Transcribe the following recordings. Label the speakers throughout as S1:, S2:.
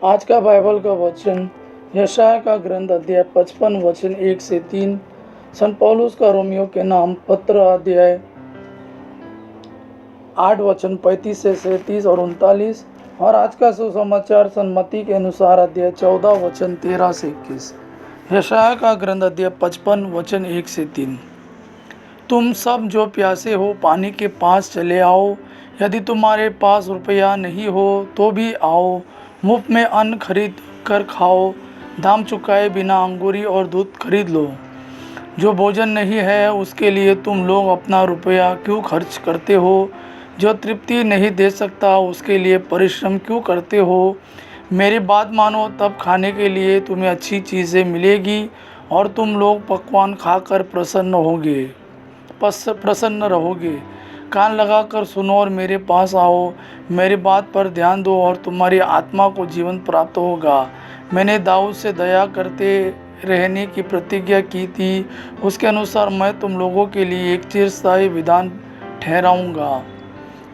S1: आज का बाइबल का वचन यशाया का ग्रंथ अध्याय 55 वचन 1 से 3, संत पौलुस का रोमियो के नाम पत्र अध्याय 8 वचन 35 से 37 और 39, और आज का सुसमाचार सन्मति के अनुसार अध्याय 14 वचन 13 से 21। यशाया का ग्रंथ अध्याय 55 वचन 1 से 3। तुम सब जो प्यासे हो पानी के पास चले आओ, यदि तुम्हारे पास रुपया नहीं हो तो भी आओ, मुफ्त में अन्न खरीद कर खाओ, दाम चुकाए बिना अंगूरी और दूध खरीद लो। जो भोजन नहीं है उसके लिए तुम लोग अपना रुपया क्यों खर्च करते हो? जो तृप्ति नहीं दे सकता उसके लिए परिश्रम क्यों करते हो? मेरी बात मानो, तब खाने के लिए तुम्हें अच्छी चीज़ें मिलेगी और तुम लोग पकवान खाकर प्रसन्न रहोगे। कान लगाकर सुनो और मेरे पास आओ, मेरी बात पर ध्यान दो और तुम्हारी आत्मा को जीवन प्राप्त होगा। मैंने दाऊद से दया करते रहने की प्रतिज्ञा की थी, उसके अनुसार मैं तुम लोगों के लिए एक चिरस्थायी विधान ठहराऊंगा।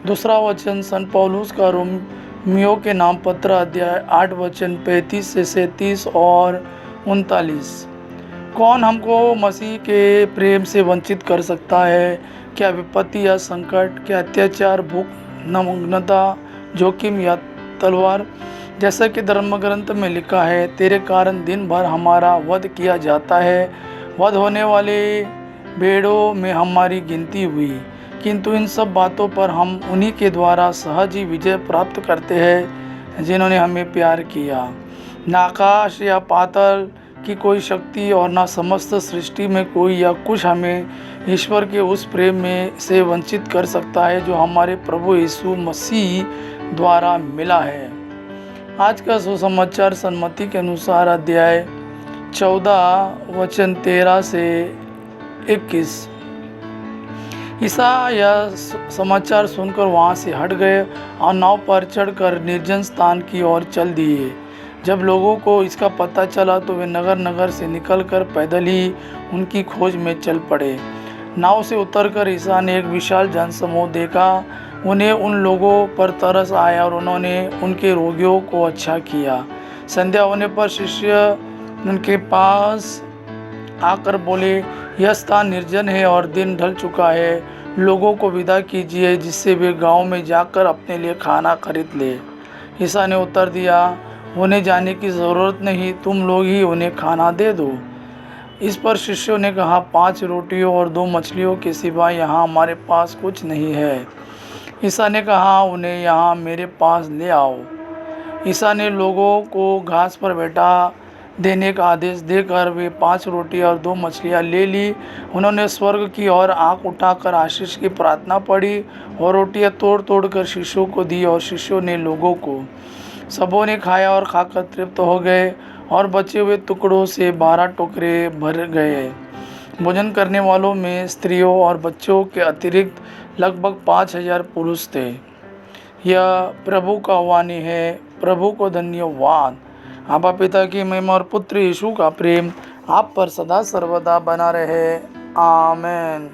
S1: दूसरा वचन संत पौलुस का रोमियो के नाम पत्र अध्याय 8 वचन 35 से 37 और 39। कौन हमको मसीह के प्रेम से वंचित कर सकता है? क्या विपत्ति या संकट, क्या अत्याचार, भूख, नग्नता, जोखिम या तलवार? जैसा कि धर्म ग्रंथ में लिखा है, तेरे कारण दिन भर हमारा वध किया जाता है, वध होने वाले भेड़ों में हमारी गिनती हुई। किंतु इन सब बातों पर हम उन्हीं के द्वारा सहज ही विजय प्राप्त करते हैं जिन्होंने हमें प्यार किया। न आकाश या पाताल की कोई शक्ति और न समस्त सृष्टि में कोई या कुछ हमें ईश्वर के उस प्रेम में से वंचित कर सकता है जो हमारे प्रभु यीशु मसीह द्वारा मिला है। आज का सुसमाचार सन्मति के अनुसार अध्याय 14 वचन 13 से 21। ईसा यह समाचार सुनकर वहाँ से हट गए और नाव पर चढ़कर निर्जन स्थान की ओर चल दिए। जब लोगों को इसका पता चला तो वे नगर नगर से निकलकर पैदल ही उनकी खोज में चल पड़े। नाव से उतरकर ईसा ने एक विशाल जनसमूह देखा। उन्हें उन लोगों पर तरस आया और उन्होंने उनके रोगियों को अच्छा किया। संध्या होने पर शिष्य उनके पास आकर बोले, यह स्थान निर्जन है और दिन ढल चुका है, लोगों को विदा कीजिए जिससे वे गांव में जाकर अपने लिए खाना खरीद ले। ईसा ने उत्तर दिया, उन्हें जाने की ज़रूरत नहीं, तुम लोग ही उन्हें खाना दे दो। इस पर शिष्यों ने कहा, 5 रोटियों और 2 मछलियों के सिवा यहाँ हमारे पास कुछ नहीं है। ईसा ने कहा, उन्हें यहाँ मेरे पास ले आओ। ईसा ने लोगों को घास पर बैठा देने का आदेश देकर वे 5 रोटी और 2 मछलियाँ ले ली। उन्होंने स्वर्ग की ओर आँख उठाकर आशीष की प्रार्थना पढ़ी और रोटियाँ तोड़ तोड़ कर शिष्यों को दी और शिष्यों ने लोगों को। सबों ने खाया और खाकर तृप्त हो गए और बचे हुए टुकड़ों से 12 टोकरे भर गए। भोजन करने वालों में स्त्रियों और बच्चों के अतिरिक्त लगभग 5000 पुरुष थे। यह प्रभु का वाणी है। प्रभु को धन्यवाद। आबा पिता की महिमा और पुत्र यीशु का प्रेम आप पर सदा सर्वदा बना रहे। आमेन।